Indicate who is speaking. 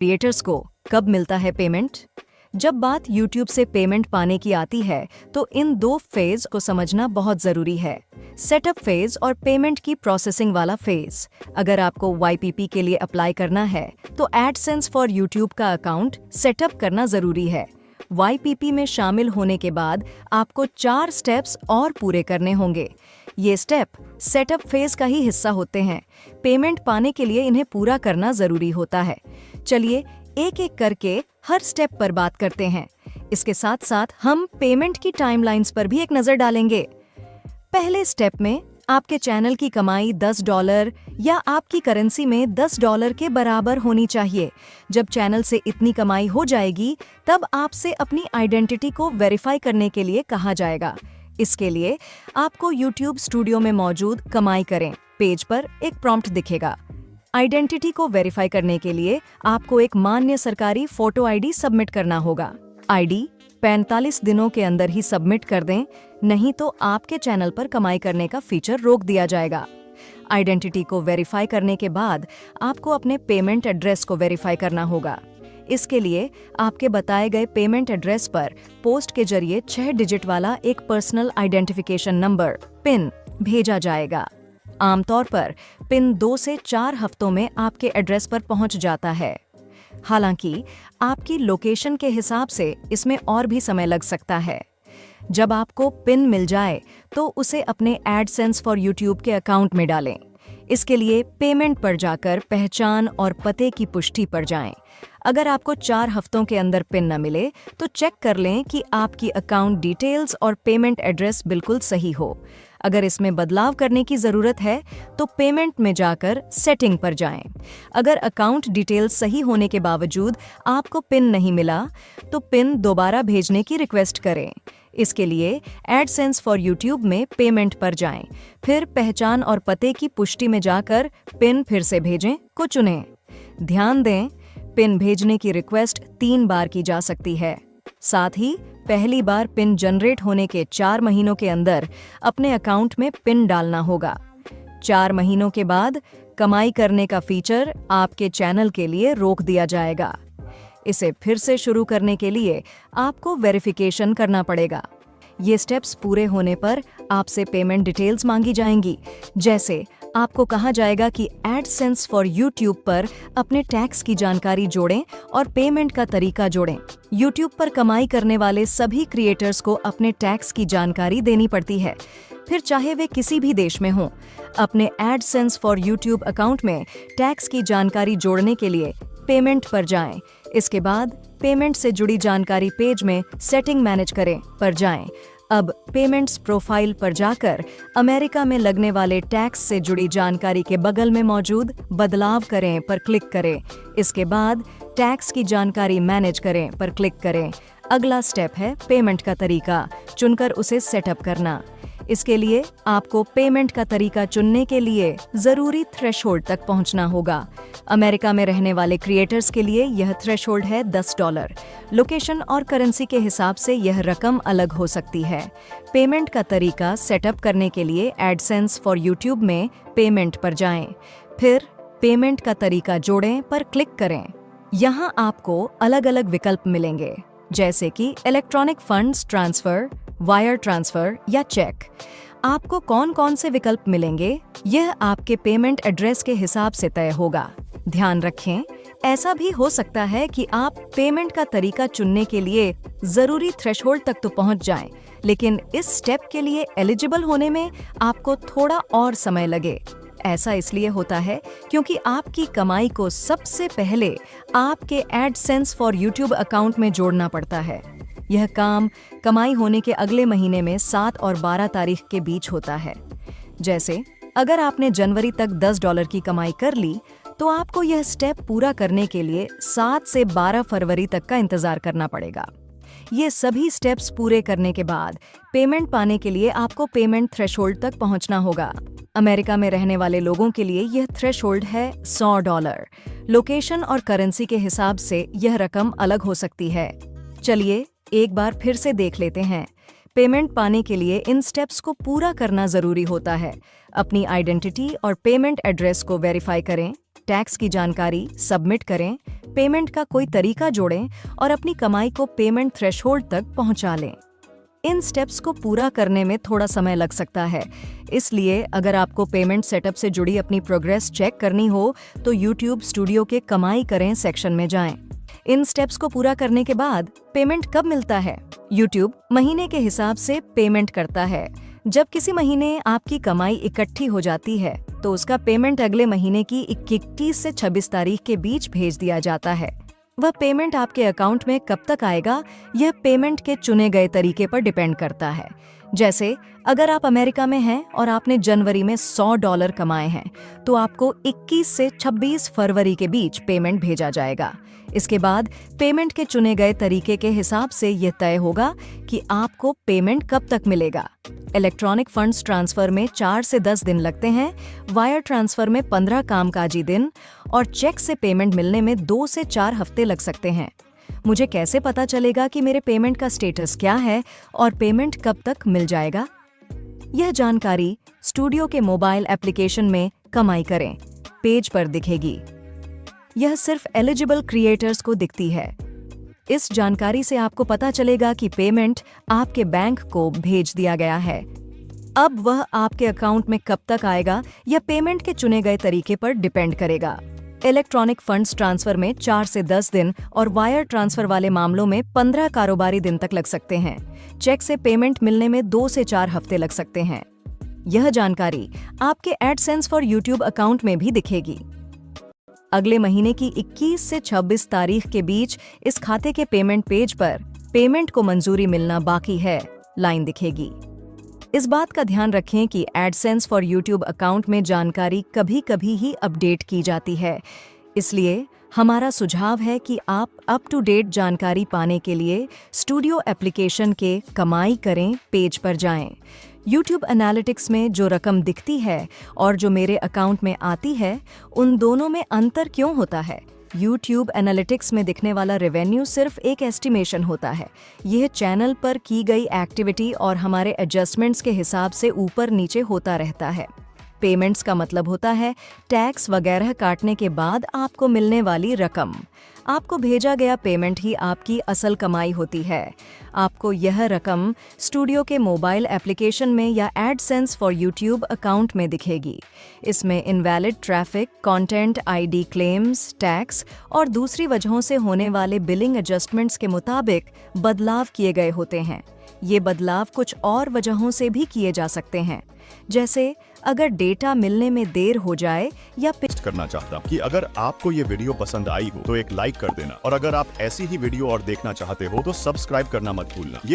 Speaker 1: Creators को कब मिलता है पेमेंट? जब बात YouTube से पेमेंट पाने की आती है तो इन दो फेज को समझना बहुत जरूरी है। सेटअप फेज और पेमेंट की प्रोसेसिंग वाला फेज। अगर आपको YPP के लिए अप्लाई करना है तो एडसेंस फॉर YouTube का अकाउंट सेटअप करना जरूरी है। YPP में शामिल होने के बाद आपको 4 स्टेप्स और पूरे करने होंगे। ये स्टेप सेटअप फेज का ही हिस्सा होते हैं। पेमेंट पाने के लिए इन्हें पूरा करना जरूरी होता है। चलिए एक एक करके हर स्टेप पर बात करते हैं। इसके साथ साथ हम पेमेंट की टाइमलाइंस पर भी एक नजर डालेंगे। पहले स्टेप में आपके चैनल की कमाई $10 या आपकी करेंसी में $10 के बराबर होनी चाहिए। जब चैनल से इतनी कमाई हो जाएगी तब आपसे अपनी आइडेंटिटी को वेरीफाई करने के लिए कहा जाएगा। इसके लिए आपको YouTube स्टूडियो में मौजूद कमाई करें पेज पर एक प्रॉम्प्ट दिखेगा। आइडेंटिटी को वेरीफाई करने के लिए आपको एक मान्य सरकारी फोटो आईडी सबमिट करना होगा। आईडी 45 दिनों के अंदर ही सबमिट कर दें, नहीं तो आपके चैनल पर कमाई करने का फीचर रोक दिया जाएगा। आइडेंटिटी को वेरीफाई करने के बाद आपको अपने पेमेंट एड्रेस को वेरीफाई करना होगा। इसके लिए आपके बताए गए पेमेंट एड्रेस पर पोस्ट के जरिए 6 डिजिट वाला एक पर्सनल आइडेंटिफिकेशन नंबर पिन भेजा जाएगा। आमतौर पर पिन 2 से 4 हफ्तों में आपके एड्रेस पर पहुंच जाता है। हालांकि आपकी लोकेशन के हिसाब से इसमें और भी समय लग सकता है। जब आपको पिन मिल जाए तो उसे अपने एडसेंस फॉर YouTube के अकाउंट में डालें। इसके लिए पेमेंट पर जाकर पहचान और पते की पुष्टि पर जाएं। अगर आपको 4 हफ्तों के अंदर पिन न मिले तो चेक कर लें कि आपकी अकाउंट डिटेल्स और पेमेंट एड्रेस बिल्कुल सही हो। अगर इसमें बदलाव करने की ज़रूरत है तो पेमेंट में जाकर सेटिंग पर जाएं। अगर अकाउंट डिटेल्स सही होने के बावजूद आपको पिन नहीं मिला तो पिन दोबारा भेजने की रिक्वेस्ट करें। इसके लिए एडसेंस फॉर YouTube में पेमेंट पर जाएं, फिर पहचान और पते की पुष्टि में जाकर पिन फिर से भेजें को चुनें। ध्यान दें, पिन भेजने की रिक्वेस्ट 3 बार की जा सकती है। साथ ही पहली बार पिन जनरेट होने के 4 महीनों के अंदर अपने अकाउंट में पिन डालना होगा। 4 महीनों के बाद कमाई करने का फीचर आपके चैनल के लिए रोक दिया जाएगा। इसे फिर से शुरू करने के लिए आपको वेरिफिकेशन करना पड़ेगा। ये स्टेप्स पूरे होने पर आपसे पेमेंट डिटेल्स मांगी जाएंगी। जैसे आपको कहा जाएगा कि एडसेंस फॉर YouTube पर अपने टैक्स की जानकारी जोड़ें और पेमेंट का तरीका जोड़ें। YouTube पर कमाई करने वाले सभी क्रिएटर्स को अपने टैक्स की जानकारी देनी पड़ती है, फिर चाहे वे किसी भी देश में हों। अपने एडसेंस फॉर YouTube अकाउंट में टैक्स की जानकारी जोड़ने के लिए पेमेंट पर जाएं। इसके बाद पेमेंट से जुड़ी जानकारी पेज में सेटिंग मैनेज करें पर जाएं। अब पेमेंट्स प्रोफाइल पर जाकर अमेरिका में लगने वाले टैक्स से जुड़ी जानकारी के बगल में मौजूद बदलाव करें पर क्लिक करें। इसके बाद टैक्स की जानकारी मैनेज करें पर क्लिक करें। अगला स्टेप है पेमेंट का तरीका चुनकर उसे सेटअप करना। इसके लिए आपको पेमेंट का तरीका चुनने के लिए जरूरी थ्रेशोल्ड तक पहुंचना होगा। अमेरिका में रहने वाले क्रिएटर्स के लिए यह थ्रेशोल्ड है $10। लोकेशन और करेंसी के हिसाब से यह रकम अलग हो सकती है। पेमेंट का तरीका सेटअप करने के लिए एडसेंस फॉर YouTube में पेमेंट पर जाएं, फिर पेमेंट का तरीका जोड़ें पर क्लिक करें। यहाँ आपको अलग अलग विकल्प मिलेंगे, जैसे कि electronic funds transfer, wire transfer या चेक। आपको कौन कौन से विकल्प मिलेंगे यह आपके पेमेंट एड्रेस के हिसाब से तय होगा। ध्यान रखें, ऐसा भी हो सकता है कि आप पेमेंट का तरीका चुनने के लिए जरूरी थ्रेशोल्ड तक तो पहुंच जाएं, लेकिन इस स्टेप के लिए एलिजिबल होने में आपको थोड़ा और समय लगे। ऐसा इसलिए होता है क्योंकि आपकी कमाई को सबसे पहले आपके एडसेंस फॉर YouTube अकाउंट में जोड़ना पड़ता है। यह काम कमाई होने के अगले महीने में 7 और 12 तारीख के बीच होता है। जैसे अगर आपने जनवरी तक $10 की कमाई कर ली तो आपको यह स्टेप पूरा करने के लिए 7 से 12 फरवरी तक का इंतजार करना पड़ेगा। ये सभी स्टेप्स पूरे करने के बाद पेमेंट पाने के लिए आपको पेमेंट थ्रेशोल्ड तक पहुंचना होगा। अमेरिका में रहने वाले लोगों के लिए यह थ्रेशोल्ड है $100। लोकेशन और करेंसी के हिसाब से यह रकम अलग हो सकती है। चलिए एक बार फिर से देख लेते हैं। पेमेंट पाने के लिए इन स्टेप्स को पूरा करना जरूरी होता है। अपनी आइडेंटिटी और पेमेंट एड्रेस को वेरीफाई करें, टैक्स की जानकारी सबमिट करें, पेमेंट का कोई तरीका जोड़ें और अपनी कमाई को पेमेंट थ्रेशोल्ड तक पहुंचा लें। इन स्टेप्स को पूरा करने में थोड़ा समय लग सकता है, इसलिए अगर आपको पेमेंट सेटअप से जुड़ी अपनी प्रोग्रेस चेक करनी हो तो YouTube स्टूडियो के कमाई करें सेक्शन में जाएं। इन स्टेप्स को पूरा करने के बाद पेमेंट कब मिलता है? YouTube महीने के हिसाब से पेमेंट करता है। जब किसी महीने आपकी कमाई इकट्ठी हो जाती है तो उसका पेमेंट अगले महीने की 21 से 26 तारीख के बीच भेज दिया जाता है। वह पेमेंट आपके अकाउंट में कब तक आएगा, यह पेमेंट के चुने गए तरीके पर डिपेंड करता है। जैसे अगर आप अमेरिका में हैं और आपने जनवरी में $100 कमाए हैं तो आपको 21 से 26 फरवरी के बीच पेमेंट भेजा जाएगा। इसके बाद पेमेंट के चुने गए तरीके के हिसाब से यह तय होगा कि आपको पेमेंट कब तक मिलेगा। इलेक्ट्रॉनिक फंड्स ट्रांसफर में 4 से 10 दिन लगते हैं, वायर ट्रांसफर में 15 कामकाजी दिन और चेक से पेमेंट मिलने में 2 से 4 हफ्ते लग सकते हैं। मुझे कैसे पता चलेगा कि मेरे पेमेंट का स्टेटस क्या है और पेमेंट कब तक मिल जाएगा? यह जानकारी स्टूडियो के मोबाइल एप्लीकेशन में कमाई करें पेज पर दिखेगी। यह सिर्फ एलिजिबल क्रिएटर्स को दिखती है। इस जानकारी से आपको पता चलेगा कि पेमेंट आपके बैंक को भेज दिया गया है। अब वह आपके अकाउंट में कब तक आएगा यह पेमेंट के चुने गए तरीके पर डिपेंड करेगा। इलेक्ट्रॉनिक फंड्स ट्रांसफर में 4 से 10 दिन और वायर ट्रांसफर वाले मामलों में 15 कारोबारी दिन तक लग सकते हैं। चेक से पेमेंट मिलने में 2 से 4 हफ्ते लग सकते हैं। यह जानकारी आपके एडसेंस फॉर यूट्यूब अकाउंट में भी दिखेगी। अगले महीने की 21 से 26 तारीख के बीच इस खाते के पेमेंट पेज पर पेमेंट को मंजूरी मिलना बाकी है लाइन दिखेगी। इस बात का ध्यान रखें कि एडसेंस फॉर यूट्यूब अकाउंट में जानकारी कभी-कभी ही अपडेट की जाती है, इसलिए हमारा सुझाव है कि आप अप टू डेट जानकारी पाने के लिए स्टूडियो एप्लीकेशन के कमाई करें पेज पर जाएं। YouTube एनालिटिक्स में जो रकम दिखती है और जो मेरे अकाउंट में आती है, उन दोनों में अंतर क्यों होता है? YouTube एनालिटिक्स में दिखने वाला रेवेन्यू सिर्फ एक एस्टिमेशन होता है। यह चैनल पर की गई एक्टिविटी और हमारे एडजस्टमेंट्स के हिसाब से ऊपर नीचे होता रहता है। पेमेंट्स का मतलब होता है टैक्स वगैरह काटने के बाद आपको मिलने वाली रकम। आपको भेजा गया पेमेंट ही आपकी असल कमाई होती है। आपको यह रकम स्टूडियो के मोबाइल एप्लीकेशन में या एडसेंस फॉर यूट्यूब अकाउंट में दिखेगी। इसमें invalid traffic, content ID claims, tax और दूसरी वजहों से होने वाले बिलिंग एडजस्टमेंट्स के मुताबिक बदलाव किए गए होते हैं। ये बदलाव कुछ और वजहों से भी किए जा सकते हैं, जैसे अगर डेटा मिलने में देर हो जाए या
Speaker 2: करना चाहता हूं कि अगर आपको ये वीडियो पसंद आई हो तो एक लाइक कर देना और अगर आप ऐसी ही वीडियो और देखना चाहते हो तो सब्सक्राइब करना मत भूलना।